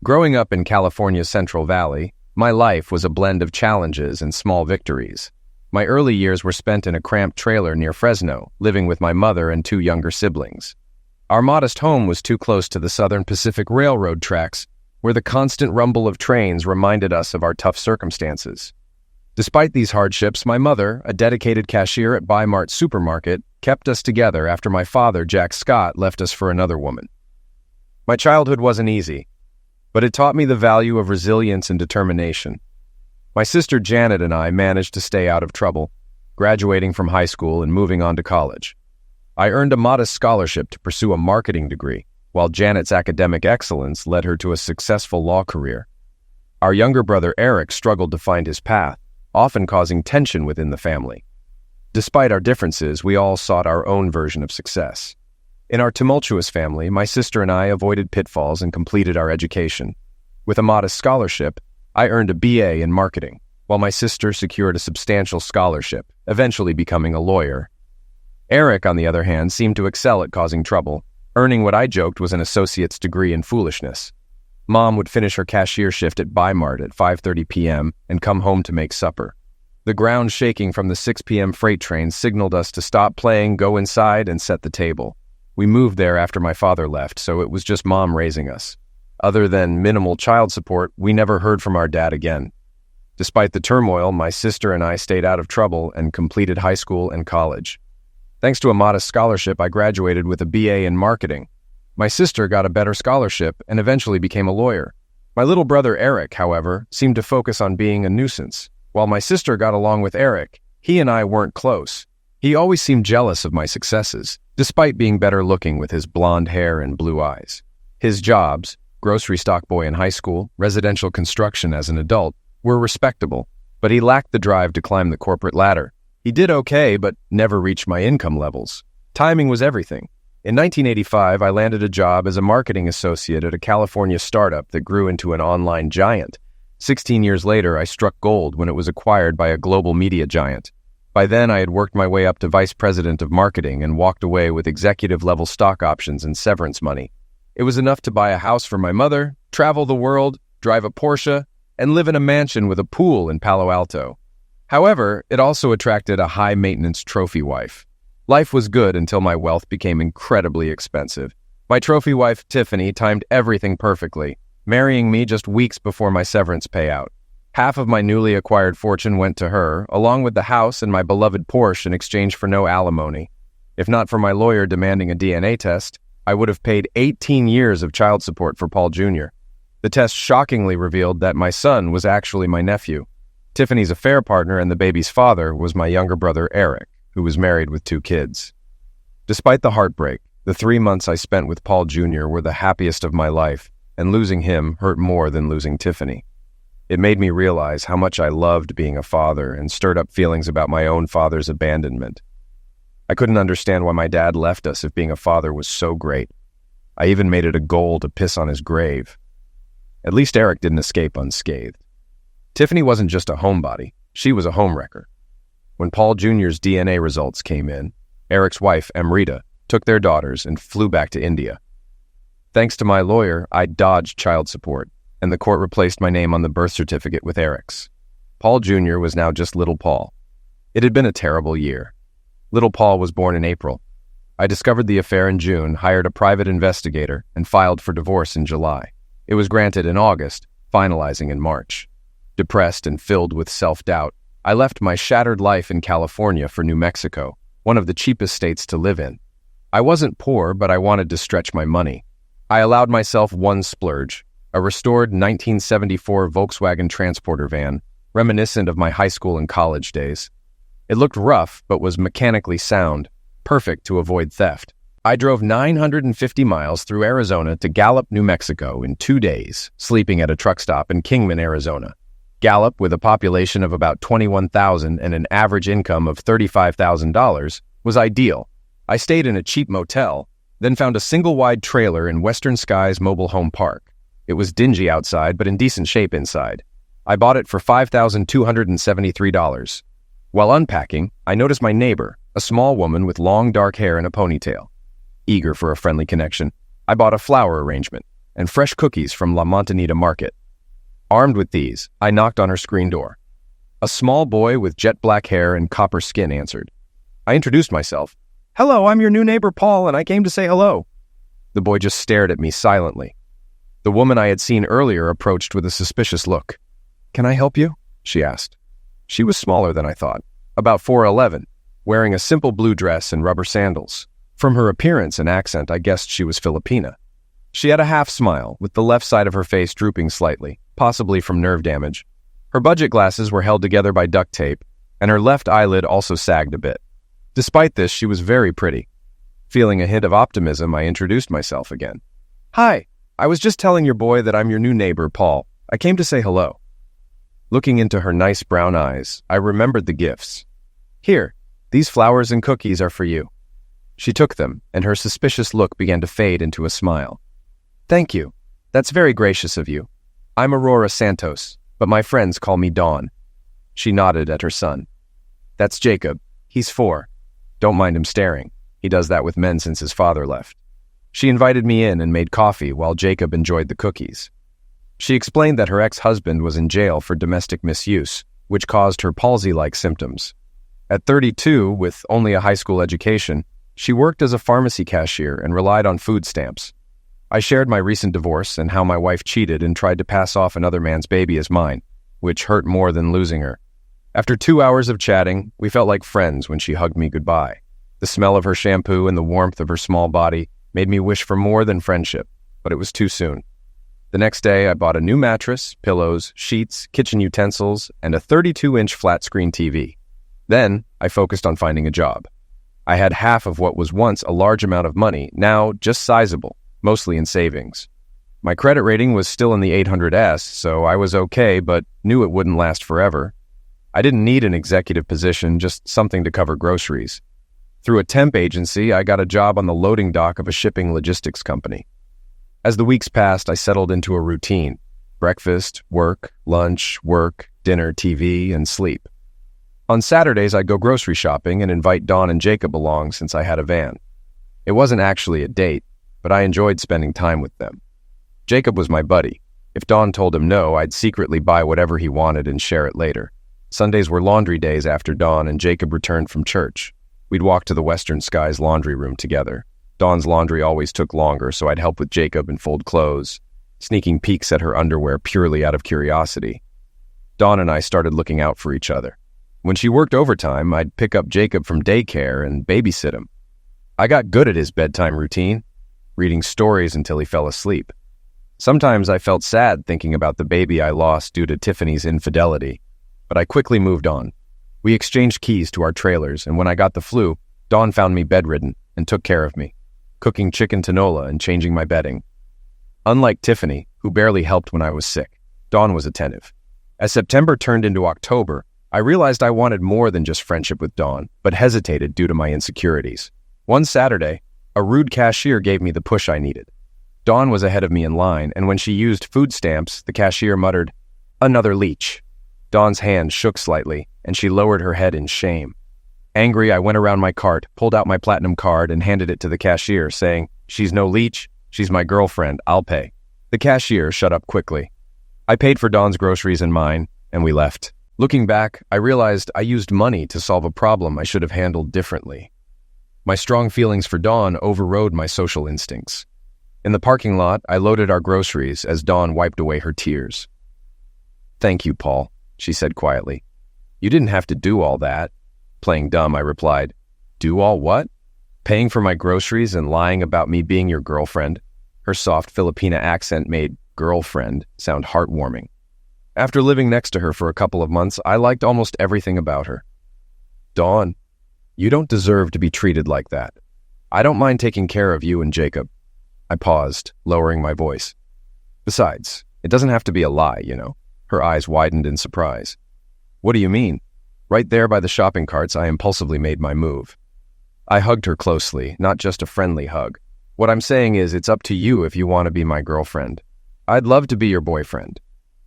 Growing up in California's Central Valley, my life was a blend of challenges and small victories. My early years were spent in a cramped trailer near Fresno, living with my mother and two younger siblings. Our modest home was too close to the Southern Pacific Railroad tracks, where the constant rumble of trains reminded us of our tough circumstances. Despite these hardships, my mother, a dedicated cashier at Bi-Mart supermarket, kept us together after my father, Jack Scott, left us for another woman. My childhood wasn't easy, but it taught me the value of resilience and determination. My sister Janet and I managed to stay out of trouble, graduating from high school and moving on to college. I earned a modest scholarship to pursue a marketing degree, while Janet's academic excellence led her to a successful law career. Our younger brother Eric struggled to find his path, often causing tension within the family. Despite our differences, we all sought our own version of success. In our tumultuous family, my sister and I avoided pitfalls and completed our education. With a modest scholarship, I earned a BA in marketing, while my sister secured a substantial scholarship, eventually becoming a lawyer. Eric, on the other hand, seemed to excel at causing trouble, earning what I joked was an associate's degree in foolishness. Mom would finish her cashier shift at Bi-Mart at 5:30 p.m. and come home to make supper. The ground shaking from the 6 p.m. freight train signaled us to stop playing, go inside, and set the table. We moved there after my father left, so it was just Mom raising us. Other than minimal child support, we never heard from our dad again. Despite the turmoil, my sister and I stayed out of trouble and completed high school and college. Thanks to a modest scholarship, I graduated with a BA in marketing. My sister got a better scholarship and eventually became a lawyer. My little brother Eric, however, seemed to focus on being a nuisance. While my sister got along with Eric, he and I weren't close. He always seemed jealous of my successes, despite being better looking with his blonde hair and blue eyes. His jobs, grocery stock boy in high school, residential construction as an adult, were respectable, but he lacked the drive to climb the corporate ladder. He did okay, but never reached my income levels. Timing was everything. In 1985, I landed a job as a marketing associate at a California startup that grew into an online giant. 16 years later, I struck gold when it was acquired by a global media giant. By then, I had worked my way up to vice president of marketing and walked away with executive-level stock options and severance money. It was enough to buy a house for my mother, travel the world, drive a Porsche, and live in a mansion with a pool in Palo Alto. However, it also attracted a high-maintenance trophy wife. Life was good until my wealth became incredibly expensive. My trophy wife, Tiffany, timed everything perfectly, marrying me just weeks before my severance payout. Half of my newly acquired fortune went to her, along with the house and my beloved Porsche in exchange for no alimony. If not for my lawyer demanding a DNA test, I would have paid 18 years of child support for Paul Jr. The test shockingly revealed that my son was actually my nephew. Tiffany's affair partner and the baby's father was my younger brother Eric, who was married with 2 kids. Despite the heartbreak, the 3 months I spent with Paul Jr. were the happiest of my life, and losing him hurt more than losing Tiffany. It made me realize how much I loved being a father and stirred up feelings about my own father's abandonment. I couldn't understand why my dad left us if being a father was so great. I even made it a goal to piss on his grave. At least Eric didn't escape unscathed. Tiffany wasn't just a homebody, she was a homewrecker. When Paul Jr.'s DNA results came in, Eric's wife, Amrita, took their daughters and flew back to India. Thanks to my lawyer, I dodged child support, and the court replaced my name on the birth certificate with Eric's. Paul Jr. was now just Little Paul. It had been a terrible year. Little Paul was born in April. I discovered the affair in June, hired a private investigator, and filed for divorce in July. It was granted in August, finalizing in March. Depressed and filled with self-doubt, I left my shattered life in California for New Mexico, one of the cheapest states to live in. I wasn't poor, but I wanted to stretch my money. I allowed myself one splurge, a restored 1974 Volkswagen Transporter van, reminiscent of my high school and college days. It looked rough, but was mechanically sound, perfect to avoid theft. I drove 950 miles through Arizona to Gallup, New Mexico in 2 days, sleeping at a truck stop in Kingman, Arizona. Gallup, with a population of about 21,000 and an average income of $35,000, was ideal. I stayed in a cheap motel, then found a single-wide trailer in Western Skies Mobile Home Park. It was dingy outside, but in decent shape inside. I bought it for $5,273. While unpacking, I noticed my neighbor, a small woman with long dark hair and a ponytail. Eager for a friendly connection, I bought a flower arrangement. and fresh cookies from La Montanita Market. Armed with these, I knocked on her screen door. A small boy with jet black hair and copper skin answered. I introduced myself. "Hello, I'm your new neighbor Paul, and I came to say hello." The boy just stared at me silently. The woman I had seen earlier approached with a suspicious look. "Can I help you?" she asked. She was smaller than I thought, about 4'11", wearing a simple blue dress and rubber sandals. From her appearance and accent, I guessed she was Filipina. She had a half smile, with the left side of her face drooping slightly, possibly from nerve damage. Her budget glasses were held together by duct tape, and her left eyelid also sagged a bit. Despite this, she was very pretty. Feeling a hint of optimism, I introduced myself again. "Hi, I was just telling your boy that I'm your new neighbor, Paul. I came to say hello." Looking into her nice brown eyes, I remembered the gifts. "Here, these flowers and cookies are for you." She took them, and her suspicious look began to fade into a smile. "Thank you. That's very gracious of you. I'm Aurora Santos, but my friends call me Dawn." She nodded at her son. "That's Jacob. He's 4. Don't mind him staring. He does that with men since his father left." She invited me in and made coffee while Jacob enjoyed the cookies. She explained that her ex-husband was in jail for domestic misuse, which caused her palsy-like symptoms. At 32, with only a high school education, she worked as a pharmacy cashier and relied on food stamps. I shared my recent divorce and how my wife cheated and tried to pass off another man's baby as mine, which hurt more than losing her. After 2 hours of chatting, we felt like friends when she hugged me goodbye. The smell of her shampoo and the warmth of her small body made me wish for more than friendship, but it was too soon. The next day, I bought a new mattress, pillows, sheets, kitchen utensils, and a 32-inch flat-screen TV. Then, I focused on finding a job. I had half of what was once a large amount of money, now just sizable, mostly in savings. My credit rating was still in the 800s, so I was okay, but knew it wouldn't last forever. I didn't need an executive position, just something to cover groceries. Through a temp agency, I got a job on the loading dock of a shipping logistics company. As the weeks passed, I settled into a routine. Breakfast, work, lunch, work, dinner, TV, and sleep. On Saturdays, I'd go grocery shopping and invite Dawn and Jacob along since I had a van. It wasn't actually a date, but I enjoyed spending time with them. Jacob was my buddy. If Dawn told him no, I'd secretly buy whatever he wanted and share it later. Sundays were laundry days after Dawn and Jacob returned from church. We'd walk to the Western Skies laundry room together. Dawn's laundry always took longer, so I'd help with Jacob and fold clothes, sneaking peeks at her underwear purely out of curiosity. Dawn and I started looking out for each other. When she worked overtime, I'd pick up Jacob from daycare and babysit him. I got good at his bedtime routine, reading stories until he fell asleep. Sometimes I felt sad thinking about the baby I lost due to Tiffany's infidelity, but I quickly moved on. We exchanged keys to our trailers, and when I got the flu, Dawn found me bedridden and took care of me, cooking chicken tinola and changing my bedding. Unlike Tiffany, who barely helped when I was sick, Dawn was attentive. As September turned into October, I realized I wanted more than just friendship with Dawn, but hesitated due to my insecurities. One Saturday, a rude cashier gave me the push I needed. Dawn was ahead of me in line, and when she used food stamps, the cashier muttered, "Another leech." Dawn's hand shook slightly, and she lowered her head in shame. Angry, I went around my cart, pulled out my platinum card, and handed it to the cashier, saying, "She's no leech. She's my girlfriend. I'll pay." The cashier shut up quickly. I paid for Dawn's groceries and mine, and we left. Looking back, I realized I used money to solve a problem I should have handled differently. My strong feelings for Dawn overrode my social instincts. In the parking lot, I loaded our groceries as Dawn wiped away her tears. "Thank you, Paul," she said quietly. "You didn't have to do all that." Playing dumb, I replied, "Do all what?" "Paying for my groceries and lying about me being your girlfriend." Her soft Filipina accent made "girlfriend" sound heartwarming. After living next to her for a couple of months, I liked almost everything about her. "Dawn, you don't deserve to be treated like that. I don't mind taking care of you and Jacob." I paused, lowering my voice. "Besides, it doesn't have to be a lie, you know." Her eyes widened in surprise. "What do you mean?" Right there by the shopping carts, I impulsively made my move. I hugged her closely, not just a friendly hug. "What I'm saying is, it's up to you if you want to be my girlfriend. I'd love to be your boyfriend."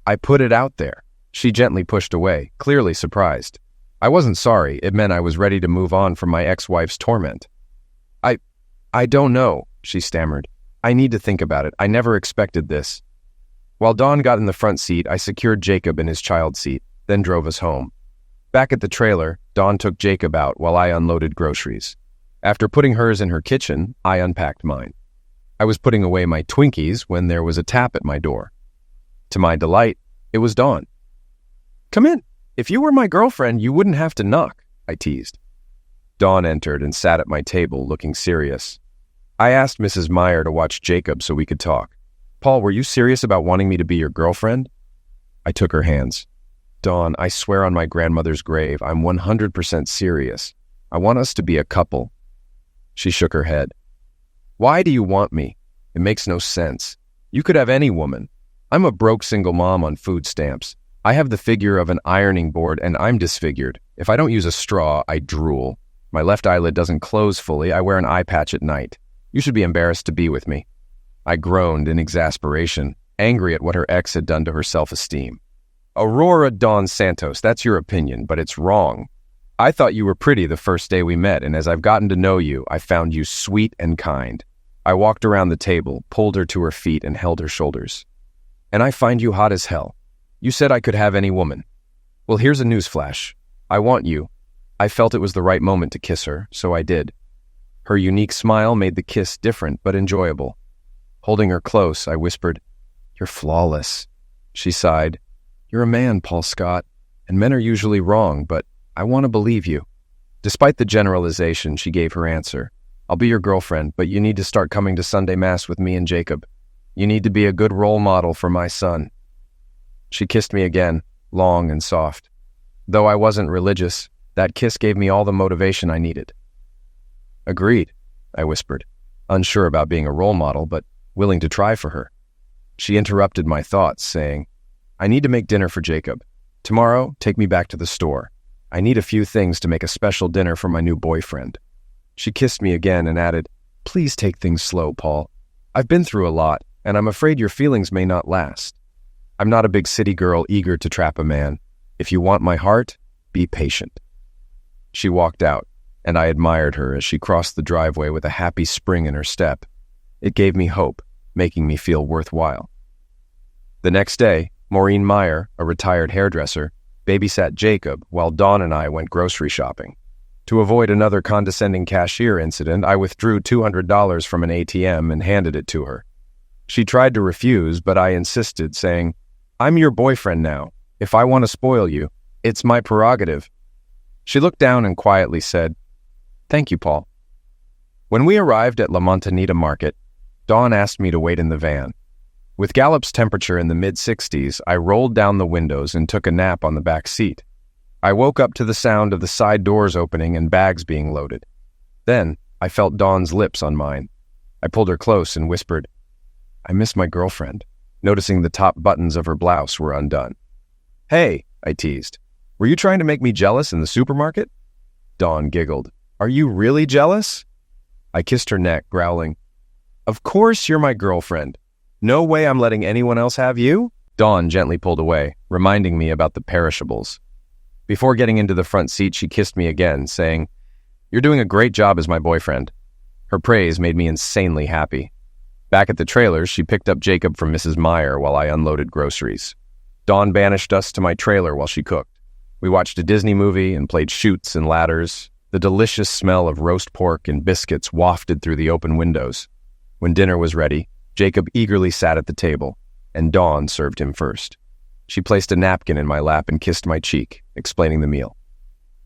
I put it out there. She gently pushed away, clearly surprised. I wasn't sorry. It meant I was ready to move on from my ex-wife's torment. I don't know," she stammered. I need to think about it. I never expected this. While Dawn got in the front seat, I secured Jacob in his child seat, then drove us home. Back at the trailer, Dawn took Jacob out while I unloaded groceries. After putting hers in her kitchen, I unpacked mine. I was putting away my Twinkies when there was a tap at my door. To my delight, it was Dawn. "Come in. If you were my girlfriend, you wouldn't have to knock," I teased. Dawn entered and sat at my table, looking serious. I asked Mrs. Meyer to watch Jacob so we could talk. "Paul, were you serious about wanting me to be your girlfriend?" I took her hands. "Dawn, I swear on my grandmother's grave, I'm 100% serious. I want us to be a couple." She shook her head. "Why do you want me? It makes no sense. You could have any woman. I'm a broke single mom on food stamps. I have the figure of an ironing board and I'm disfigured. If I don't use a straw, I drool. My left eyelid doesn't close fully. I wear an eye patch at night. You should be embarrassed to be with me." I groaned in exasperation, angry at what her ex had done to her self-esteem. "Aurora Dawn Santos, that's your opinion, but it's wrong. I thought you were pretty the first day we met, and as I've gotten to know you, I found you sweet and kind." I walked around the table, pulled her to her feet, and held her shoulders. "And I find you hot as hell. You said I could have any woman. Well, here's a newsflash. I want you." I felt it was the right moment to kiss her, so I did. Her unique smile made the kiss different but enjoyable. Holding her close, I whispered, "You're flawless." She sighed. "You're a man, Paul Scott, and men are usually wrong, but I want to believe you." Despite the generalization, she gave her answer. "I'll be your girlfriend, but you need to start coming to Sunday Mass with me and Jacob. You need to be a good role model for my son." She kissed me again, long and soft. Though I wasn't religious, that kiss gave me all the motivation I needed. "Agreed," I whispered, unsure about being a role model, but willing to try for her. She interrupted my thoughts, saying, "I need to make dinner for Jacob. Tomorrow, take me back to the store. I need a few things to make a special dinner for my new boyfriend." She kissed me again and added, "Please take things slow, Paul. I've been through a lot, and I'm afraid your feelings may not last. I'm not a big city girl eager to trap a man. If you want my heart, be patient." She walked out, and I admired her as she crossed the driveway with a happy spring in her step. It gave me hope, making me feel worthwhile. The next day, Maureen Meyer, a retired hairdresser, babysat Jacob while Dawn and I went grocery shopping. To avoid another condescending cashier incident, I withdrew $200 from an ATM and handed it to her. She tried to refuse, but I insisted, saying, "I'm your boyfriend now. If I want to spoil you, it's my prerogative." She looked down and quietly said, "Thank you, Paul." When we arrived at La Montanita Market, Dawn asked me to wait in the van. With Gallup's temperature in the mid-60s, I rolled down the windows and took a nap on the back seat. I woke up to the sound of the side doors opening and bags being loaded. Then, I felt Dawn's lips on mine. I pulled her close and whispered, "I miss my girlfriend," noticing the top buttons of her blouse were undone. "Hey," I teased, "were you trying to make me jealous in the supermarket?" Dawn giggled. "Are you really jealous?" I kissed her neck, growling, "Of course you're my girlfriend. No way I'm letting anyone else have you?" Dawn gently pulled away, reminding me about the perishables. Before getting into the front seat, she kissed me again, saying, "You're doing a great job as my boyfriend." Her praise made me insanely happy. Back at the trailer, she picked up Jacob from Mrs. Meyer while I unloaded groceries. Dawn banished us to my trailer while she cooked. We watched a Disney movie and played chutes and ladders. The delicious smell of roast pork and biscuits wafted through the open windows. When dinner was ready, Jacob eagerly sat at the table, and Dawn served him first. She placed a napkin in my lap and kissed my cheek, explaining the meal.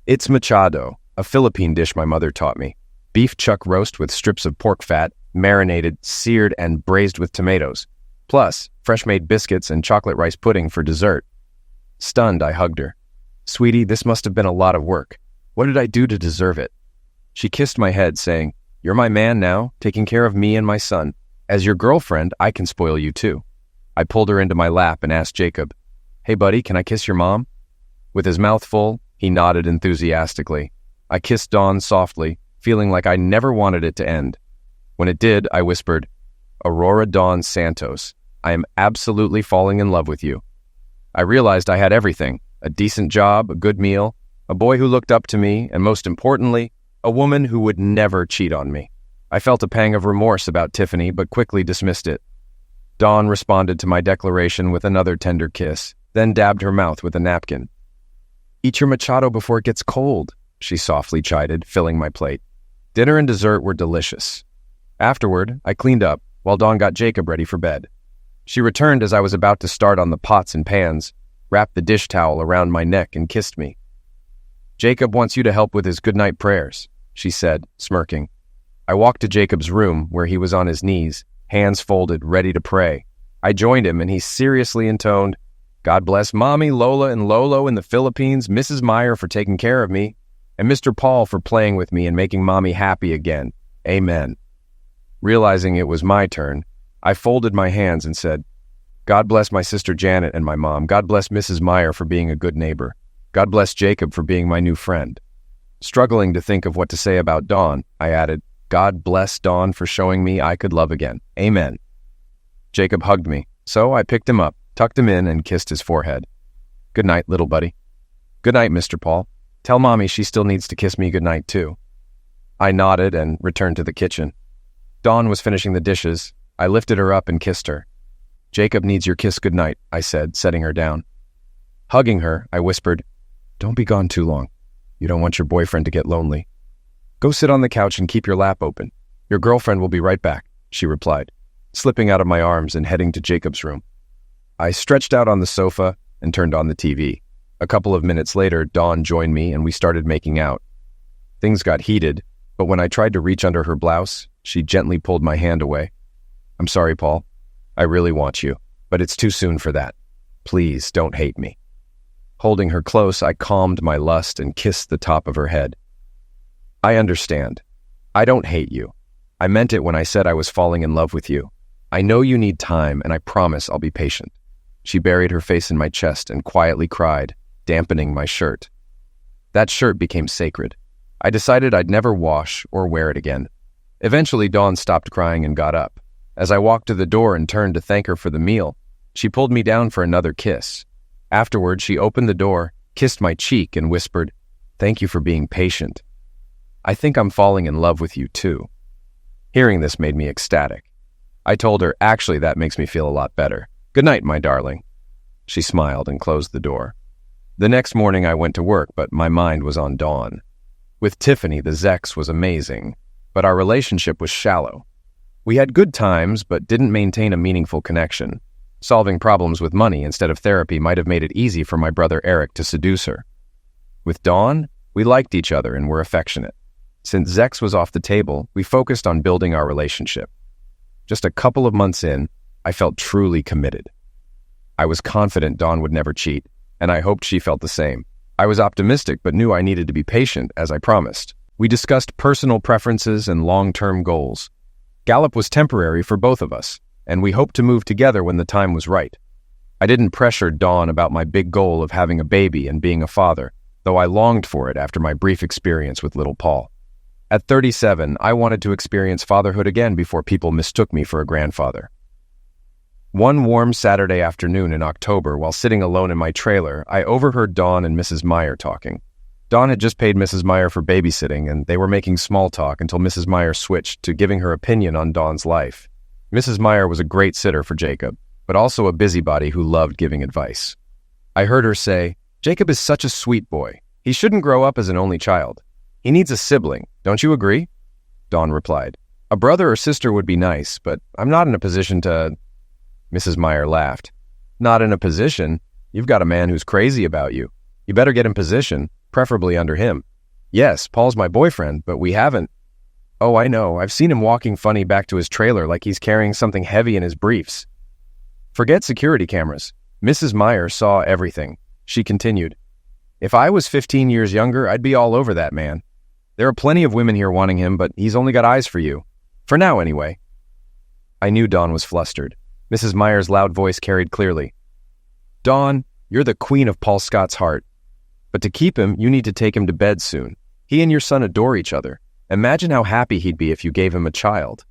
"It's machado, a Philippine dish my mother taught me. Beef chuck roast with strips of pork fat, marinated, seared, and braised with tomatoes. Plus, fresh-made biscuits and chocolate rice pudding for dessert." Stunned, I hugged her. "Sweetie, this must have been a lot of work. What did I do to deserve it?" She kissed my head, saying, "You're my man now, taking care of me and my son. As your girlfriend, I can spoil you too." I pulled her into my lap and asked Jacob, "Hey buddy, can I kiss your mom?" With his mouth full, he nodded enthusiastically. I kissed Dawn softly, feeling like I never wanted it to end. When it did, I whispered, "Aurora Dawn Santos, I am absolutely falling in love with you." I realized I had everything: a decent job, a good meal, a boy who looked up to me, and most importantly, a woman who would never cheat on me. I felt a pang of remorse about Tiffany, but quickly dismissed it. Dawn responded to my declaration with another tender kiss, then dabbed her mouth with a napkin. "Eat your machado before it gets cold," she softly chided, filling my plate. Dinner and dessert were delicious. Afterward, I cleaned up, while Dawn got Jacob ready for bed. She returned as I was about to start on the pots and pans, wrapped the dish towel around my neck, and kissed me. "Jacob wants you to help with his goodnight prayers," she said, smirking. I walked to Jacob's room, where he was on his knees, hands folded, ready to pray. I joined him, and he seriously intoned, "God bless Mommy, Lola, and Lolo in the Philippines, Mrs. Meyer for taking care of me, and Mr. Paul for playing with me and making Mommy happy again. Amen." Realizing it was my turn, I folded my hands and said, "God bless my sister Janet and my mom. God bless Mrs. Meyer for being a good neighbor. God bless Jacob for being my new friend." Struggling to think of what to say about Dawn, I added, "God bless Dawn for showing me I could love again. Amen." Jacob hugged me, so I picked him up, tucked him in, and kissed his forehead. "Good night, little buddy." "Good night, Mr. Paul. Tell Mommy she still needs to kiss me good night, too." I nodded and returned to the kitchen. Dawn was finishing the dishes. I lifted her up and kissed her. "Jacob needs your kiss good night," I said, setting her down. Hugging her, I whispered, "Don't be gone too long. You don't want your boyfriend to get lonely. Go sit on the couch and keep your lap open. Your girlfriend will be right back," she replied, slipping out of my arms and heading to Jacob's room. I stretched out on the sofa and turned on the TV. A couple of minutes later, Dawn joined me and we started making out. Things got heated, but when I tried to reach under her blouse, she gently pulled my hand away. "I'm sorry, Paul. I really want you, but it's too soon for that. Please don't hate me." Holding her close, I calmed my lust and kissed the top of her head. "I understand. I don't hate you. I meant it when I said I was falling in love with you. I know you need time, and I promise I'll be patient." She buried her face in my chest and quietly cried, dampening my shirt. That shirt became sacred. I decided I'd never wash or wear it again. Eventually, Dawn stopped crying and got up. As I walked to the door and turned to thank her for the meal, she pulled me down for another kiss. Afterward, she opened the door, kissed my cheek, and whispered, "Thank you for being patient. I think I'm falling in love with you, too." Hearing this made me ecstatic. I told her, "Actually, that makes me feel a lot better. Good night, my darling." She smiled and closed the door. The next morning, I went to work, but my mind was on Dawn. With Tiffany, the Zex was amazing, but our relationship was shallow. We had good times, but didn't maintain a meaningful connection. Solving problems with money instead of therapy might have made it easy for my brother Eric to seduce her. With Dawn, we liked each other and were affectionate. Since Zex was off the table, we focused on building our relationship. Just a couple of months in, I felt truly committed. I was confident Dawn would never cheat, and I hoped she felt the same. I was optimistic, but knew I needed to be patient, as I promised. We discussed personal preferences and long-term goals. Gallup was temporary for both of us, and we hoped to move together when the time was right. I didn't pressure Dawn about my big goal of having a baby and being a father, though I longed for it after my brief experience with little Paul. At 37, I wanted to experience fatherhood again before people mistook me for a grandfather. One warm Saturday afternoon in October, while sitting alone in my trailer, I overheard Dawn and Mrs. Meyer talking. Dawn had just paid Mrs. Meyer for babysitting, and they were making small talk until Mrs. Meyer switched to giving her opinion on Dawn's life. Mrs. Meyer was a great sitter for Jacob, but also a busybody who loved giving advice. I heard her say, "Jacob is such a sweet boy. He shouldn't grow up as an only child. He needs a sibling. Don't you agree?" Dawn replied, "A brother or sister would be nice, but I'm not in a position to—" Mrs. Meyer laughed. "Not in a position? You've got a man who's crazy about you. You better get in position, preferably under him. Yes, Paul's my boyfriend, but we haven't—" "Oh, I know. I've seen him walking funny back to his trailer like he's carrying something heavy in his briefs." Forget security cameras. Mrs. Meyer saw everything. She continued, "If I was 15 years younger, I'd be all over that man. There are plenty of women here wanting him, but he's only got eyes for you. For now, anyway." I knew Dawn was flustered. Mrs. Meyer's loud voice carried clearly. "Dawn, you're the queen of Paul Scott's heart. But to keep him, you need to take him to bed soon. He and your son adore each other. Imagine how happy he'd be if you gave him a child."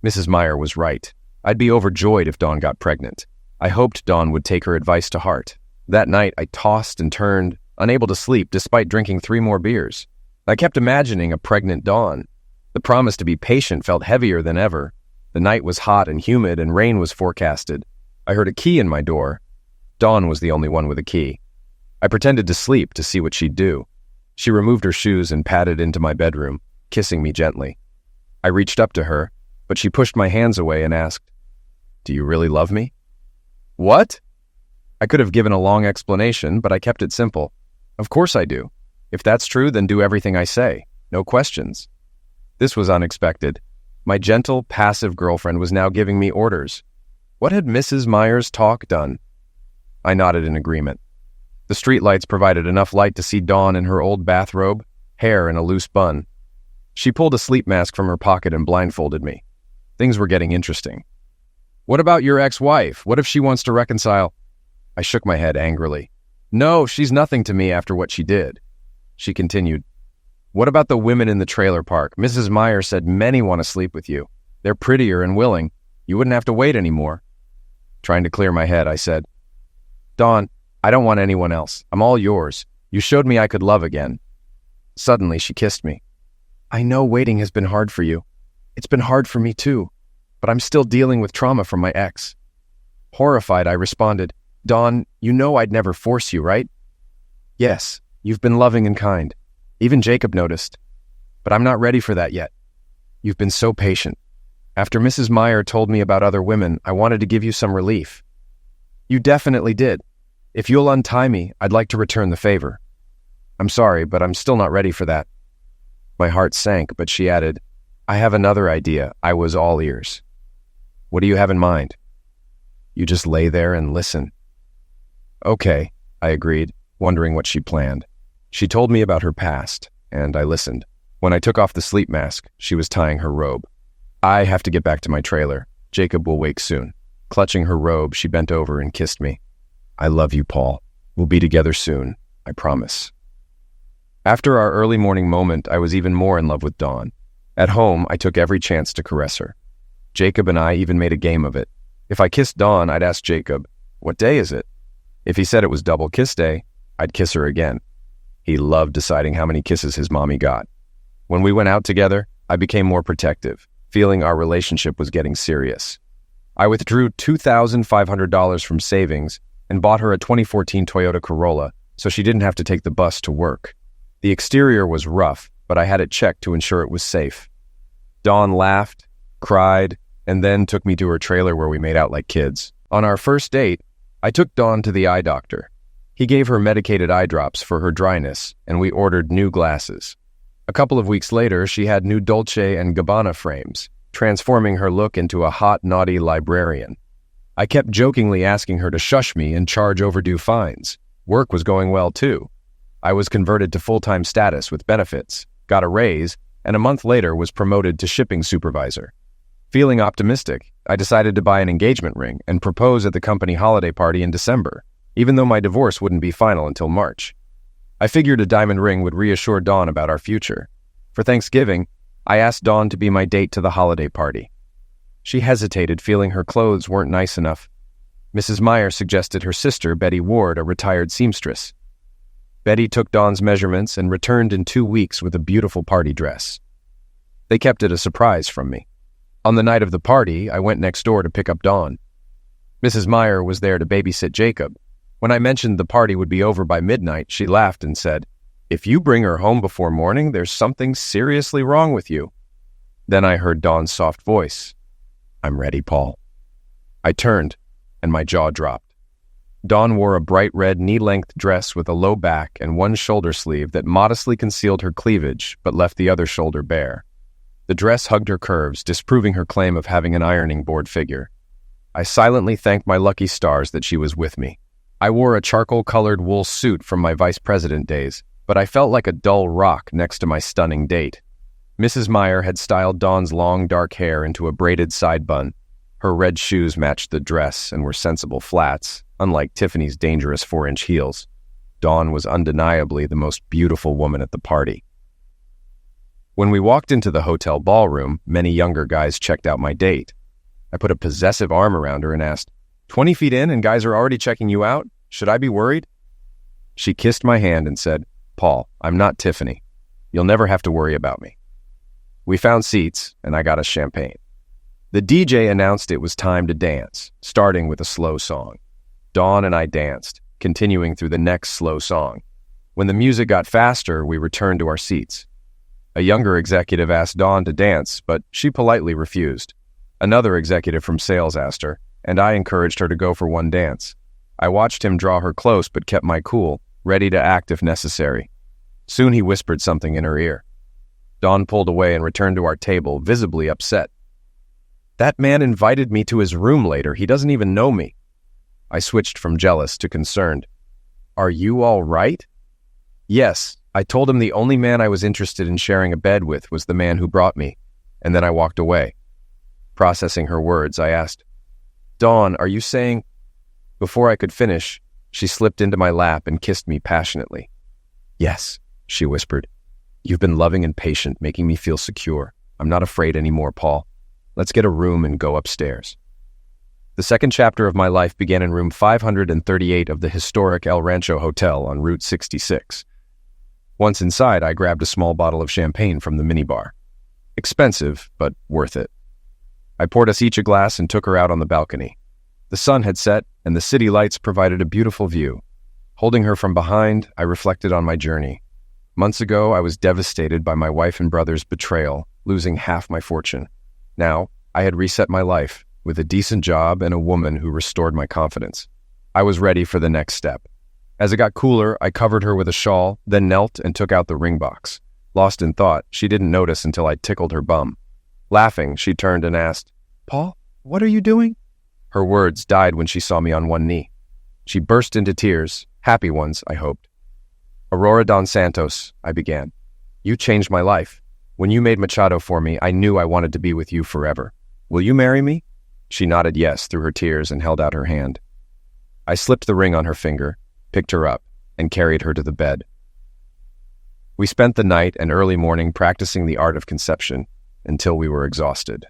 Mrs. Meyer was right. I'd be overjoyed if Dawn got pregnant. I hoped Dawn would take her advice to heart. That night, I tossed and turned, unable to sleep despite drinking 3 more beers. I kept imagining a pregnant Dawn. The promise to be patient felt heavier than ever. The night was hot and humid and rain was forecasted. I heard a key in my door. Dawn was the only one with a key. I pretended to sleep to see what she'd do. She removed her shoes and padded into my bedroom, kissing me gently. I reached up to her, but she pushed my hands away and asked, "Do you really love me?" "What?" I could have given a long explanation, but I kept it simple. "Of course I do. If that's true, then do everything I say. No questions." This was unexpected. My gentle, passive girlfriend was now giving me orders. What had Mrs. Meyer's talk done? I nodded in agreement. The streetlights provided enough light to see Dawn in her old bathrobe, hair in a loose bun. She pulled a sleep mask from her pocket and blindfolded me. Things were getting interesting. "What about your ex-wife? What if she wants to reconcile?" I shook my head angrily. "No, she's nothing to me after what she did." She continued, "What about the women in the trailer park? Mrs. Meyer said many want to sleep with you. They're prettier and willing. You wouldn't have to wait anymore." Trying to clear my head, I said, "Dawn, I don't want anyone else. I'm all yours. You showed me I could love again." Suddenly, she kissed me. "I know waiting has been hard for you. It's been hard for me too, but I'm still dealing with trauma from my ex." Horrified, I responded, "Dawn, you know I'd never force you, right?" "Yes, you've been loving and kind. Even Jacob noticed. But I'm not ready for that yet. You've been so patient. After Mrs. Meyer told me about other women, I wanted to give you some relief." "You definitely did. If you'll untie me, I'd like to return the favor." "I'm sorry, but I'm still not ready for that." My heart sank, but she added, "I have another idea. I was all ears." "What do you have in mind?" "You just lay there and listen." "Okay," I agreed, wondering what she planned. She told me about her past, and I listened. When I took off the sleep mask, she was tying her robe. "I have to get back to my trailer. Jacob will wake soon." Clutching her robe, she bent over and kissed me. "I love you, Paul. We'll be together soon. I promise." After our early morning moment, I was even more in love with Dawn. At home, I took every chance to caress her. Jacob and I even made a game of it. If I kissed Dawn, I'd ask Jacob, "What day is it?" If he said it was double kiss day, I'd kiss her again. He loved deciding how many kisses his mommy got. When we went out together, I became more protective, feeling our relationship was getting serious. I withdrew $2,500 from savings and bought her a 2014 Toyota Corolla so she didn't have to take the bus to work. The exterior was rough, but I had it checked to ensure it was safe. Dawn laughed, cried, and then took me to her trailer where we made out like kids. On our first date, I took Dawn to the eye doctor. He gave her medicated eye drops for her dryness, and we ordered new glasses. A couple of weeks later, she had new Dolce & Gabbana frames, transforming her look into a hot, naughty librarian. I kept jokingly asking her to shush me and charge overdue fines. Work was going well, too. I was converted to full-time status with benefits, got a raise, and a month later was promoted to shipping supervisor. Feeling optimistic, I decided to buy an engagement ring and propose at the company holiday party in December, even though my divorce wouldn't be final until March. I figured a diamond ring would reassure Dawn about our future. For Thanksgiving, I asked Dawn to be my date to the holiday party. She hesitated, feeling her clothes weren't nice enough. Mrs. Meyer suggested her sister, Betty Ward, a retired seamstress. Betty took Dawn's measurements and returned in 2 weeks with a beautiful party dress. They kept it a surprise from me. On the night of the party, I went next door to pick up Dawn. Mrs. Meyer was there to babysit Jacob. When I mentioned the party would be over by midnight, she laughed and said, "If you bring her home before morning, there's something seriously wrong with you." Then I heard Dawn's soft voice. "I'm ready, Paul." I turned, and my jaw dropped. Dawn wore a bright red knee-length dress with a low back and one shoulder sleeve that modestly concealed her cleavage but left the other shoulder bare. The dress hugged her curves, disproving her claim of having an ironing board figure. I silently thanked my lucky stars that she was with me. I wore a charcoal-colored wool suit from my vice president days, but I felt like a dull rock next to my stunning date. Mrs. Meyer had styled Dawn's long, dark hair into a braided side bun. Her red shoes matched the dress and were sensible flats, unlike Tiffany's dangerous 4-inch heels. Dawn was undeniably the most beautiful woman at the party. When we walked into the hotel ballroom, many younger guys checked out my date. I put a possessive arm around her and asked, 20 feet in and guys are already checking you out? Should I be worried?" She kissed my hand and said, "Paul, I'm not Tiffany. You'll never have to worry about me." We found seats, and I got us champagne. The DJ announced it was time to dance, starting with a slow song. Dawn and I danced, continuing through the next slow song. When the music got faster, we returned to our seats. A younger executive asked Dawn to dance, but she politely refused. Another executive from sales asked her, and I encouraged her to go for one dance. I watched him draw her close but kept my cool, ready to act if necessary. Soon he whispered something in her ear. Dawn pulled away and returned to our table, visibly upset. "That man invited me to his room later. He doesn't even know me." I switched from jealous to concerned. "Are you all right?" "Yes, I told him the only man I was interested in sharing a bed with was the man who brought me, and then I walked away." Processing her words, I asked, "Dawn, are you saying—" Before I could finish, she slipped into my lap and kissed me passionately. "Yes," she whispered. "You've been loving and patient, making me feel secure. I'm not afraid anymore, Paul. Let's get a room and go upstairs." The second chapter of my life began in room 538 of the historic El Rancho Hotel on Route 66. Once inside, I grabbed a small bottle of champagne from the minibar. Expensive, but worth it. I poured us each a glass and took her out on the balcony. The sun had set, and the city lights provided a beautiful view. Holding her from behind, I reflected on my journey. Months ago, I was devastated by my wife and brother's betrayal, losing half my fortune. Now, I had reset my life, with a decent job and a woman who restored my confidence. I was ready for the next step. As it got cooler, I covered her with a shawl, then knelt and took out the ring box. Lost in thought, she didn't notice until I tickled her bum. Laughing, she turned and asked, "Paul, what are you doing?" Her words died when she saw me on one knee. She burst into tears, happy ones, I hoped. "Aurora Dos Santos," I began. "You changed my life. When you made Machado for me, I knew I wanted to be with you forever. Will you marry me?" She nodded yes through her tears and held out her hand. I slipped the ring on her finger, picked her up, and carried her to the bed. We spent the night and early morning practicing the art of conception until we were exhausted.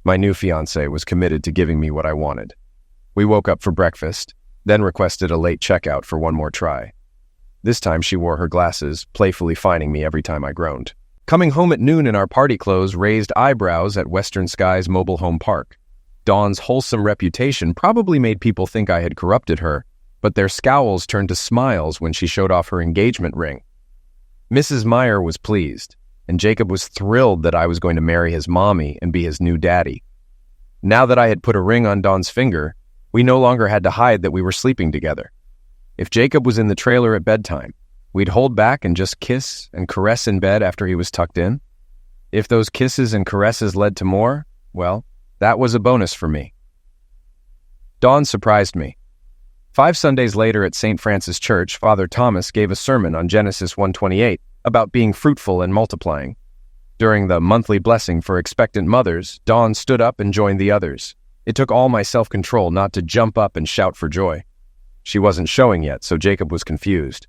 My new fiancée was committed to giving me what I wanted. We woke up for breakfast, then requested a late checkout for one more try. This time she wore her glasses, playfully fining me every time I groaned. Coming home at noon in our party clothes raised eyebrows at Western Sky's mobile home park. Dawn's wholesome reputation probably made people think I had corrupted her, but their scowls turned to smiles when she showed off her engagement ring. Mrs. Meyer was pleased, and Jacob was thrilled that I was going to marry his mommy and be his new daddy. Now that I had put a ring on Dawn's finger, we no longer had to hide that we were sleeping together. If Jacob was in the trailer at bedtime, we'd hold back and just kiss and caress in bed after he was tucked in. If those kisses and caresses led to more, well, that was a bonus for me. Dawn surprised me. 5 Sundays later at St. Francis Church, Father Thomas gave a sermon on Genesis 1:28 about being fruitful and multiplying. During the monthly blessing for expectant mothers, Dawn stood up and joined the others. It took all my self-control not to jump up and shout for joy. She wasn't showing yet, so Jacob was confused.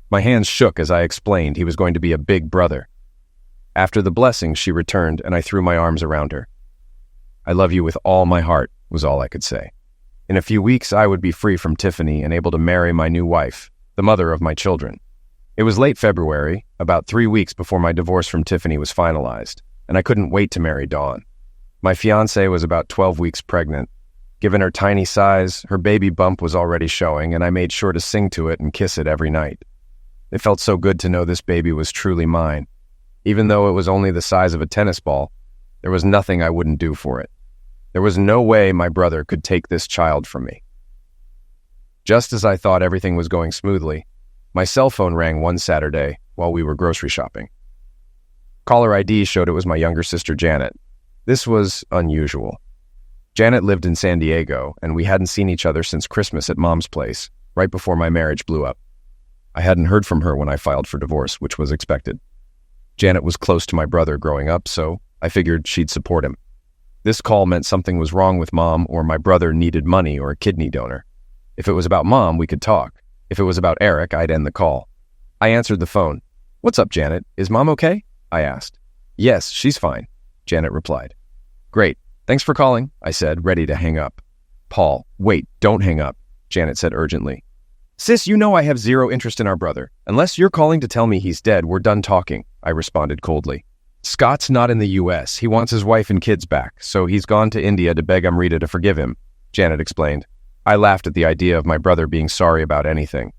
My hands shook as I explained he was going to be a big brother. After the blessing, she returned, and I threw my arms around her. "I love you with all my heart," was all I could say. In a few weeks, I would be free from Tiffany and able to marry my new wife, the mother of my children. It was late February, about 3 weeks before my divorce from Tiffany was finalized, and I couldn't wait to marry Dawn. My fiancée was about 12 weeks pregnant. Given her tiny size, her baby bump was already showing, and I made sure to sing to it and kiss it every night. It felt so good to know this baby was truly mine. Even though it was only the size of a tennis ball, there was nothing I wouldn't do for it. There was no way my brother could take this child from me. Just as I thought everything was going smoothly, my cell phone rang one Saturday while we were grocery shopping. Caller ID showed it was my younger sister Janet. This was unusual. Janet lived in San Diego, and we hadn't seen each other since Christmas at Mom's place, right before my marriage blew up. I hadn't heard from her when I filed for divorce, which was expected. Janet was close to my brother growing up, so I figured she'd support him. This call meant something was wrong with Mom, or my brother needed money or a kidney donor. If it was about Mom, we could talk. If it was about Eric, I'd end the call. I answered the phone. "What's up, Janet? Is Mom okay?" I asked. "Yes, she's fine," Janet replied. "Great. Thanks for calling," I said, ready to hang up. "Paul, wait, don't hang up," Janet said urgently. "Sis, you know I have zero interest in our brother. Unless you're calling to tell me he's dead, we're done talking," I responded coldly. Scott's not in the U.S. He wants his wife and kids back, so he's gone to India to beg Amrita to forgive him, Janet explained. I laughed at the idea of my brother being sorry about anything.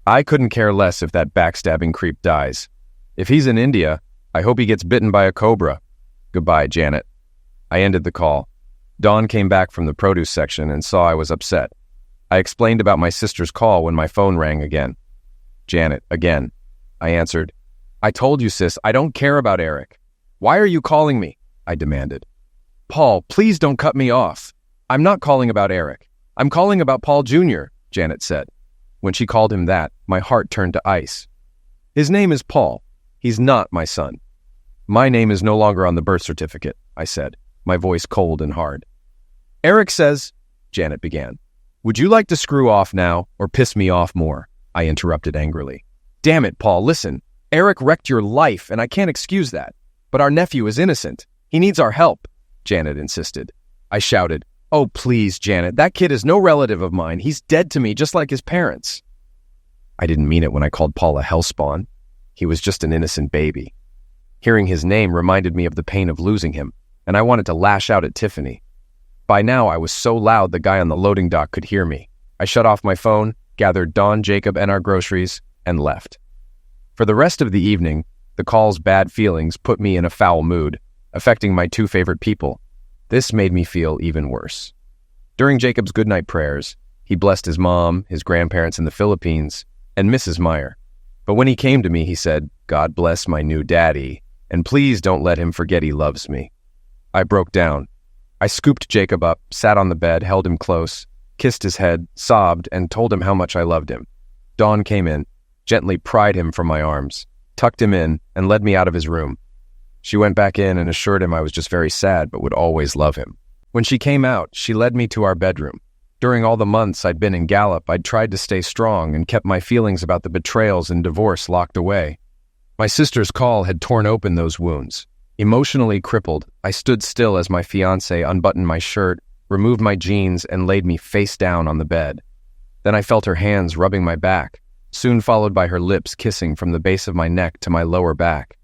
I couldn't care less if that backstabbing creep dies. If he's in India, I hope he gets bitten by a cobra. Goodbye, Janet. I ended the call. Dawn came back from the produce section and saw I was upset. I explained about my sister's call when my phone rang again. Janet, again. I answered. I told you, sis, I don't care about Eric. Why are you calling me? I demanded. Paul, please don't cut me off. I'm not calling about Eric. I'm calling about Paul Jr., Janet said. When she called him that, my heart turned to ice. His name is Paul. He's not my son. My name is no longer on the birth certificate, I said, my voice cold and hard. Eric says, Janet began. Would you like to screw off now or piss me off more? I interrupted angrily. Damn it, Paul, listen. Eric wrecked your life, and I can't excuse that. But our nephew is innocent. He needs our help, Janet insisted. I shouted, Oh, please, Janet, that kid is no relative of mine. He's dead to me, just like his parents. I didn't mean it when I called Paul a hellspawn. He was just an innocent baby. Hearing his name reminded me of the pain of losing him, and I wanted to lash out at Tiffany. By now, I was so loud the guy on the loading dock could hear me. I shut off my phone, gathered Dawn, Jacob, and our groceries, and left. For the rest of the evening, the call's bad feelings put me in a foul mood, affecting my two favorite people. This made me feel even worse. During Jacob's goodnight prayers, he blessed his mom, his grandparents in the Philippines, and Mrs. Meyer. But when he came to me, he said, God bless my new daddy, and please don't let him forget he loves me. I broke down. I scooped Jacob up, sat on the bed, held him close, kissed his head, sobbed, and told him how much I loved him. Dawn came in, gently pried him from my arms, tucked him in, and led me out of his room. She went back in and assured him I was just very sad but would always love him. When she came out, she led me to our bedroom. During all the months I'd been in Gallup, I'd tried to stay strong and kept my feelings about the betrayals and divorce locked away. My sister's call had torn open those wounds. Emotionally crippled, I stood still as my fiancé unbuttoned my shirt, removed my jeans, and laid me face down on the bed. Then I felt her hands rubbing my back, soon followed by her lips kissing from the base of my neck to my lower back.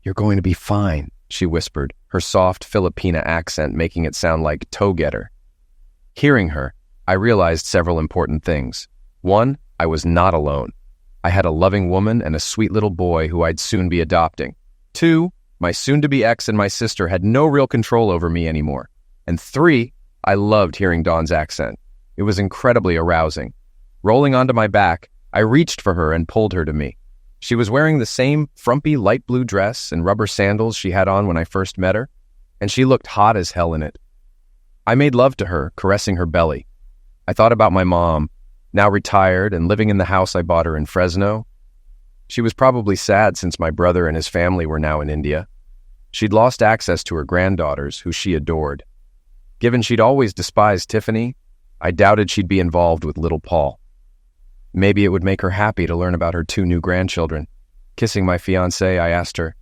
You're going to be fine, she whispered, her soft Filipina accent making it sound like toe-getter. Hearing her, I realized several important things. 1, I was not alone. I had a loving woman and a sweet little boy who I'd soon be adopting. 2, my soon-to-be ex and my sister had no real control over me anymore. And 3, I loved hearing Dawn's accent. It was incredibly arousing. Rolling onto my back, I reached for her and pulled her to me. She was wearing the same frumpy light blue dress and rubber sandals she had on when I first met her, and she looked hot as hell in it. I made love to her, caressing her belly. I thought about my mom, now retired and living in the house I bought her in Fresno. She was probably sad since my brother and his family were now in India. She'd lost access to her granddaughters, who she adored. Given she'd always despised Tiffany, I doubted she'd be involved with little Paul. Maybe it would make her happy to learn about her 2 new grandchildren. Kissing my fiancée, I asked her,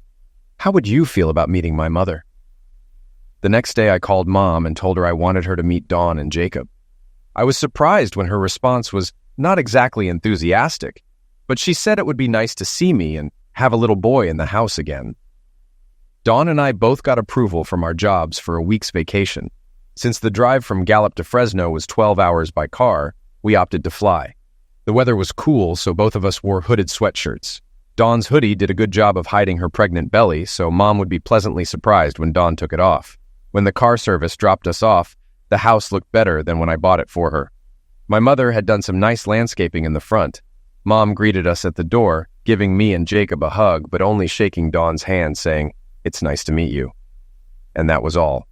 How would you feel about meeting my mother? The next day I called Mom and told her I wanted her to meet Dawn and Jacob. I was surprised when her response was not exactly enthusiastic, but she said it would be nice to see me and have a little boy in the house again. Dawn and I both got approval from our jobs for a week's vacation. Since the drive from Gallup to Fresno was 12 hours by car, we opted to fly. The weather was cool, so both of us wore hooded sweatshirts. Dawn's hoodie did a good job of hiding her pregnant belly, so Mom would be pleasantly surprised when Dawn took it off. When the car service dropped us off, the house looked better than when I bought it for her. My mother had done some nice landscaping in the front. Mom greeted us at the door, giving me and Jacob a hug, but only shaking Dawn's hand, saying, It's nice to meet you. And that was all.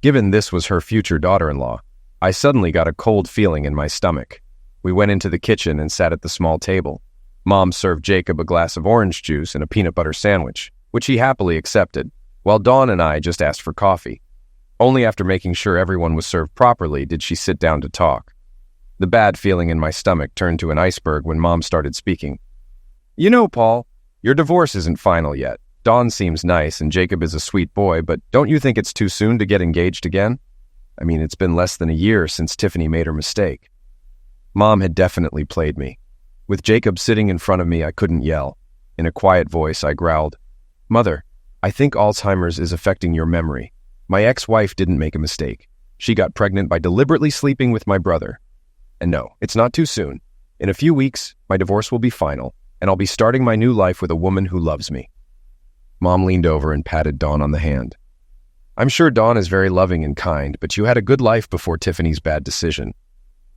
Given this was her future daughter-in-law, I suddenly got a cold feeling in my stomach. We went into the kitchen and sat at the small table. Mom served Jacob a glass of orange juice and a peanut butter sandwich, which he happily accepted, while Dawn and I just asked for coffee. Only after making sure everyone was served properly did she sit down to talk. The bad feeling in my stomach turned to an iceberg when Mom started speaking. You know, Paul, your divorce isn't final yet. Dawn seems nice and Jacob is a sweet boy, but don't you think it's too soon to get engaged again? I mean, it's been less than a year since Tiffany made her mistake. Mom had definitely played me. With Jacob sitting in front of me, I couldn't yell. In a quiet voice, I growled, "Mother, I think Alzheimer's is affecting your memory. My ex-wife didn't make a mistake. She got pregnant by deliberately sleeping with my brother. And no, it's not too soon. In a few weeks, my divorce will be final, and I'll be starting my new life with a woman who loves me." Mom leaned over and patted Dawn on the hand. "I'm sure Dawn is very loving and kind, but you had a good life before Tiffany's bad decision.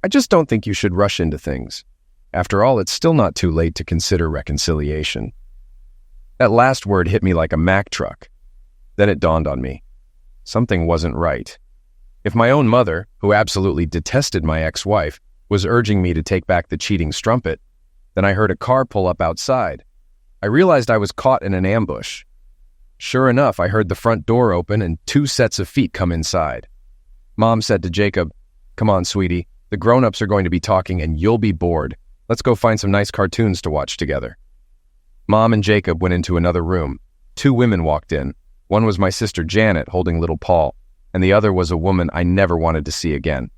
I just don't think you should rush into things. After all, it's still not too late to consider reconciliation." That last word hit me like a Mack truck. Then it dawned on me. Something wasn't right. If my own mother, who absolutely detested my ex-wife, was urging me to take back the cheating strumpet, then I heard a car pull up outside. I realized I was caught in an ambush. Sure enough, I heard the front door open and 2 sets of feet come inside. Mom said to Jacob, "Come on, sweetie. The grown-ups are going to be talking and you'll be bored. Let's go find some nice cartoons to watch together." Mom and Jacob went into another room. 2 women walked in. One was my sister Janet holding little Paul, and the other was a woman I never wanted to see again.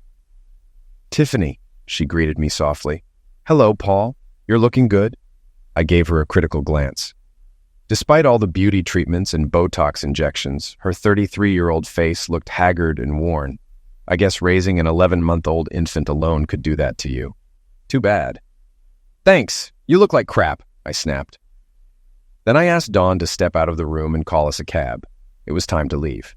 "Tiffany," she greeted me softly. "Hello, Paul. You're looking good." I gave her a critical glance. Despite all the beauty treatments and Botox injections, her 33-year-old face looked haggard and worn. I guess raising an 11-month-old infant alone could do that to you. Too bad. "Thanks. You look like crap," I snapped. Then I asked Dawn to step out of the room and call us a cab. It was time to leave.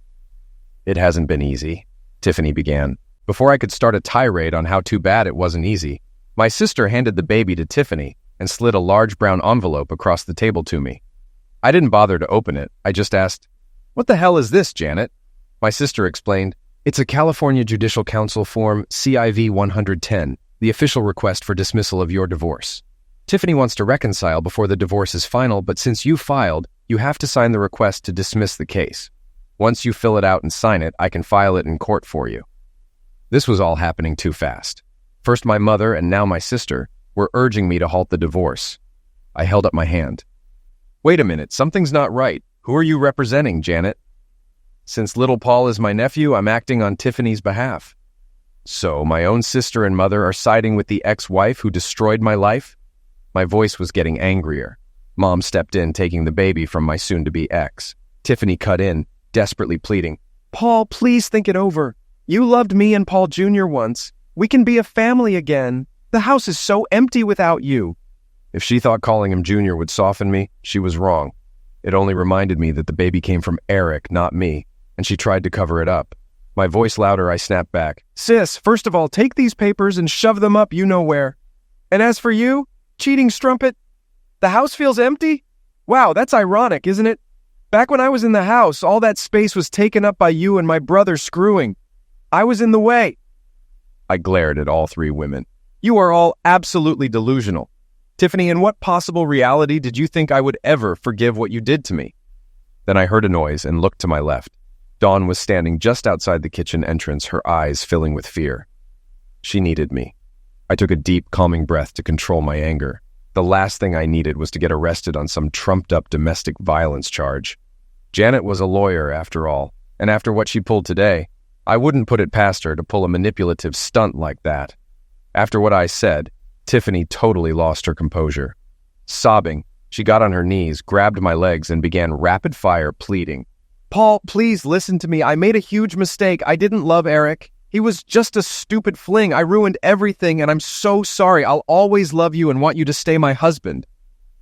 "It hasn't been easy," Tiffany began. Before I could start a tirade on how too bad it wasn't easy, my sister handed the baby to Tiffany and slid a large brown envelope across the table to me. I didn't bother to open it. I just asked, "What the hell is this, Janet?" My sister explained, "It's a California Judicial Council Form CIV 110, the official request for dismissal of your divorce. Tiffany wants to reconcile before the divorce is final, but since you filed, you have to sign the request to dismiss the case. Once you fill it out and sign it, I can file it in court for you." This was all happening too fast. First my mother and now my sister were urging me to halt the divorce. I held up my hand. "Wait a minute, something's not right. Who are you representing, Janet?" "Since little Paul is my nephew, I'm acting on Tiffany's behalf." "So my own sister and mother are siding with the ex-wife who destroyed my life?" My voice was getting angrier. Mom stepped in, taking the baby from my soon-to-be ex. Tiffany cut in, desperately pleading, "Paul, please think it over. You loved me and Paul Jr. once. We can be a family again. The house is so empty without you." If she thought calling him Junior would soften me, she was wrong. It only reminded me that the baby came from Eric, not me, and she tried to cover it up. My voice louder, I snapped back. "Sis, first of all, take these papers and shove them up you know where. And as for you, cheating strumpet, the house feels empty? Wow, that's ironic, isn't it? Back when I was in the house, all that space was taken up by you and my brother screwing. I was in the way." I glared at all 3 women. "You are all absolutely delusional. Tiffany, in what possible reality did you think I would ever forgive what you did to me?" Then I heard a noise and looked to my left. Dawn was standing just outside the kitchen entrance, her eyes filling with fear. She needed me. I took a deep, calming breath to control my anger. The last thing I needed was to get arrested on some trumped-up domestic violence charge. Janet was a lawyer, after all, and after what she pulled today, I wouldn't put it past her to pull a manipulative stunt like that. After what I said, Tiffany totally lost her composure. Sobbing, she got on her knees, grabbed my legs, and began rapid-fire pleading. "Paul, please listen to me. I made a huge mistake. I didn't love Eric. He was just a stupid fling. I ruined everything, and I'm so sorry. I'll always love you and want you to stay my husband."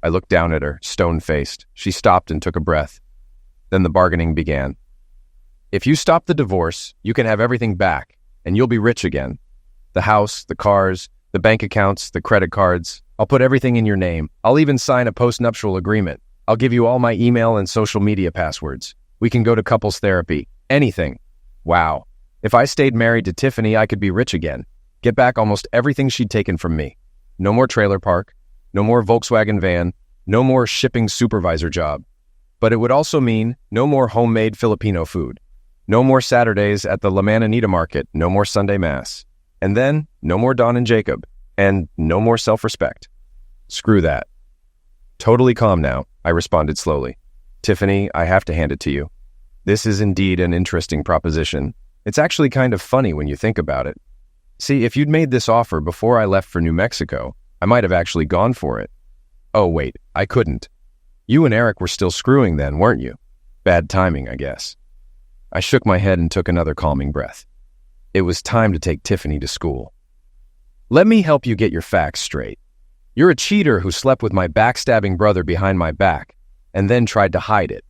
I looked down at her, stone-faced. She stopped and took a breath. Then the bargaining began. "If you stop the divorce, you can have everything back, and you'll be rich again. The house, the cars, the bank accounts, the credit cards. I'll put everything in your name. I'll even sign a post-nuptial agreement. I'll give you all my email and social media passwords. We can go to couples therapy. Anything. Wow. If I stayed married to Tiffany, I could be rich again. Get back almost everything she'd taken from me. No more trailer park. No more Volkswagen van. No more shipping supervisor job. But it would also mean no more homemade Filipino food. No more Saturdays at the La Mananita Market. No more Sunday Mass. And then, no more Dawn and Jacob. And no more self-respect. Screw that." Totally calm now, I responded slowly. "Tiffany, I have to hand it to you. This is indeed an interesting proposition. It's actually kind of funny when you think about it. See, if you'd made this offer before I left for New Mexico, I might have actually gone for it. Oh, wait, I couldn't. You and Eric were still screwing then, weren't you? Bad timing, I guess. I shook my head and took another calming breath. It was time to take Tiffany to school. Let me help you get your facts straight. You're a cheater who slept with my backstabbing brother behind my back and then tried to hide it.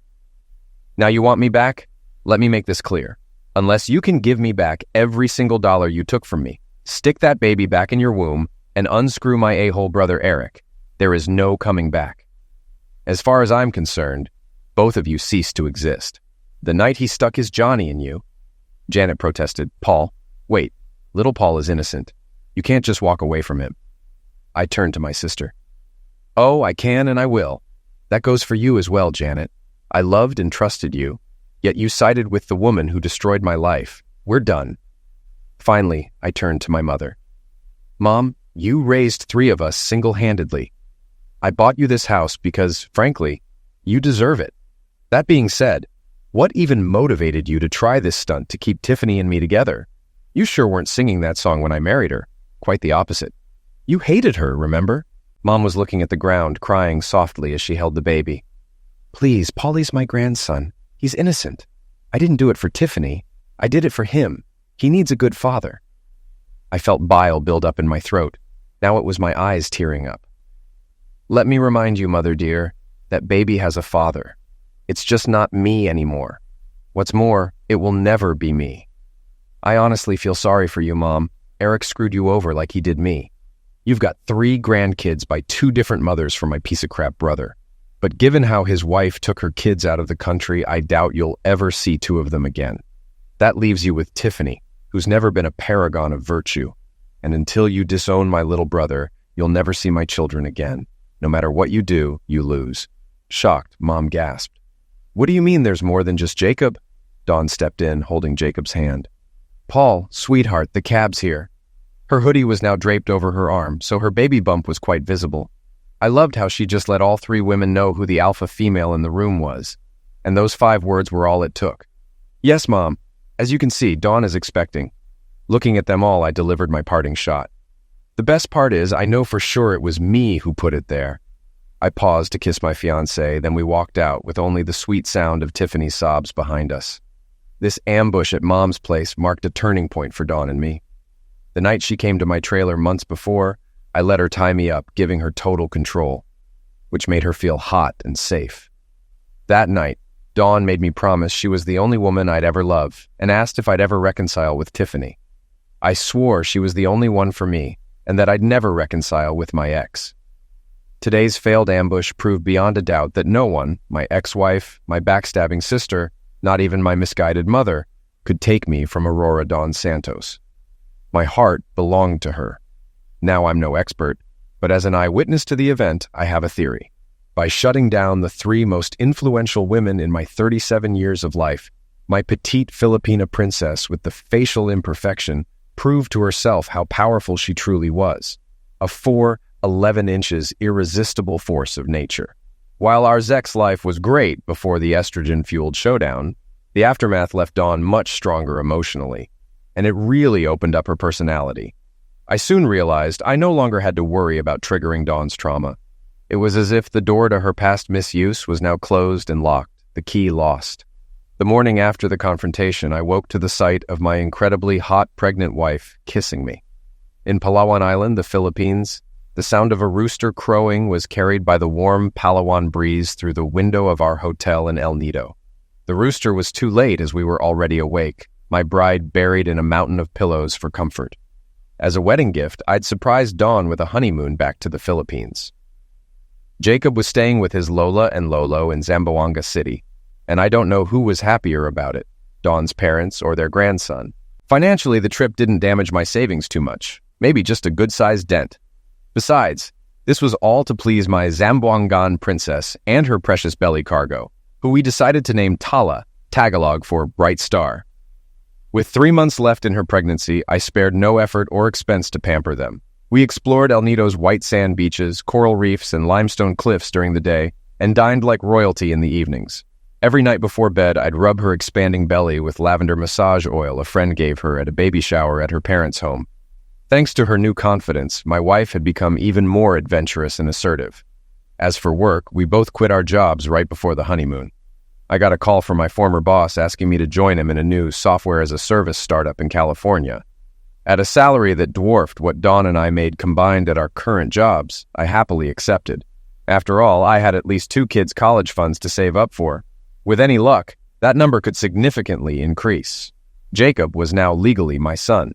Now you want me back? Let me make this clear. Unless you can give me back every single dollar you took from me, stick that baby back in your womb, and unscrew my a-hole brother Eric, there is no coming back. As far as I'm concerned, both of you cease to exist. The night he stuck his Johnny in you. Janet protested. Paul, wait, little Paul is innocent. You can't just walk away from him. I turned to my sister. Oh, I can and I will. That goes for you as well, Janet. I loved and trusted you, yet you sided with the woman who destroyed my life. We're done. Finally, I turned to my mother. Mom, you raised 3 of us single-handedly. I bought you this house because, frankly, you deserve it. That being said, what even motivated you to try this stunt to keep Tiffany and me together? You sure weren't singing that song when I married her. Quite the opposite. You hated her, remember? Mom was looking at the ground, crying softly as she held the baby. Please, Paulie's my grandson. He's innocent. I didn't do it for Tiffany. I did it for him. He needs a good father. I felt bile build up in my throat. Now it was my eyes tearing up. Let me remind you, mother dear, that baby has a father. It's just not me anymore. What's more, it will never be me. I honestly feel sorry for you, Mom. Eric screwed you over like he did me. You've got 3 grandkids by 2 different mothers from my piece of crap brother. But given how his wife took her kids out of the country, I doubt you'll ever see 2 of them again. That leaves you with Tiffany, who's never been a paragon of virtue. And until you disown my little brother, you'll never see my children again. No matter what you do, you lose. Shocked, Mom gasped. What do you mean there's more than just Jacob? Dawn stepped in, holding Jacob's hand. Paul, sweetheart, the cab's here. Her hoodie was now draped over her arm, so her baby bump was quite visible. I loved how she just let all 3 women know who the alpha female in the room was. And those 5 words were all it took. Yes, Mom. As you can see, Dawn is expecting. Looking at them all, I delivered my parting shot. The best part is, I know for sure it was me who put it there. I paused to kiss my fiancée, then we walked out with only the sweet sound of Tiffany's sobs behind us. This ambush at Mom's place marked a turning point for Dawn and me. The night she came to my trailer months before, I let her tie me up, giving her total control, which made her feel hot and safe. That night, Dawn made me promise she was the only woman I'd ever love and asked if I'd ever reconcile with Tiffany. I swore she was the only one for me and that I'd never reconcile with my ex. Today's failed ambush proved beyond a doubt that no one, my ex-wife, my backstabbing sister, not even my misguided mother, could take me from Aurora Dawn Santos. My heart belonged to her. Now I'm no expert, but as an eyewitness to the event, I have a theory. By shutting down the 3 most influential women in my 37 years of life, my petite Filipina princess with the facial imperfection proved to herself how powerful she truly was. A 4'11" irresistible force of nature. While our Zek's life was great before the estrogen-fueled showdown, the aftermath left Dawn much stronger emotionally, and it really opened up her personality. I soon realized I no longer had to worry about triggering Dawn's trauma. It was as if the door to her past misuse was now closed and locked, the key lost. The morning after the confrontation, I woke to the sight of my incredibly hot pregnant wife kissing me. In Palawan Island, the Philippines, the sound of a rooster crowing was carried by the warm Palawan breeze through the window of our hotel in El Nido. The rooster was too late as we were already awake, my bride buried in a mountain of pillows for comfort. As a wedding gift, I'd surprised Dawn with a honeymoon back to the Philippines. Jacob was staying with his Lola and Lolo in Zamboanga City, and I don't know who was happier about it, Dawn's parents or their grandson. Financially, the trip didn't damage my savings too much, maybe just a good-sized dent. Besides, this was all to please my Zamboangan princess and her precious belly cargo, who we decided to name Tala, Tagalog for Bright Star. With 3 months left in her pregnancy, I spared no effort or expense to pamper them. We explored El Nido's white sand beaches, coral reefs, and limestone cliffs during the day, and dined like royalty in the evenings. Every night before bed, I'd rub her expanding belly with lavender massage oil a friend gave her at a baby shower at her parents' home. Thanks to her new confidence, my wife had become even more adventurous and assertive. As for work, we both quit our jobs right before the honeymoon. I got a call from my former boss asking me to join him in a new software-as-a-service startup in California. At a salary that dwarfed what Dawn and I made combined at our current jobs, I happily accepted. After all, I had at least 2 kids' college funds to save up for. With any luck, that number could significantly increase. Jacob was now legally my son.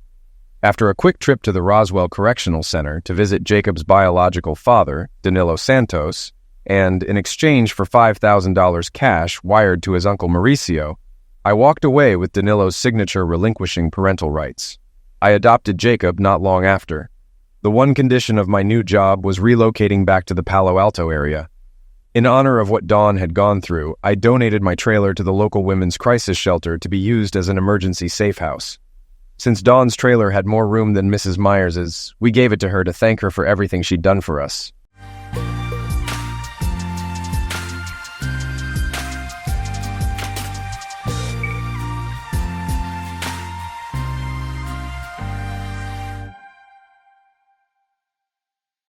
After a quick trip to the Roswell Correctional Center to visit Jacob's biological father, Danilo Santos, and in exchange for $5,000 cash wired to his uncle Mauricio, I walked away with Danilo's signature relinquishing parental rights. I adopted Jacob not long after. The one condition of my new job was relocating back to the Palo Alto area. In honor of what Dawn had gone through, I donated my trailer to the local women's crisis shelter to be used as an emergency safe house. Since Dawn's trailer had more room than Mrs. Myers's, we gave it to her to thank her for everything she'd done for us.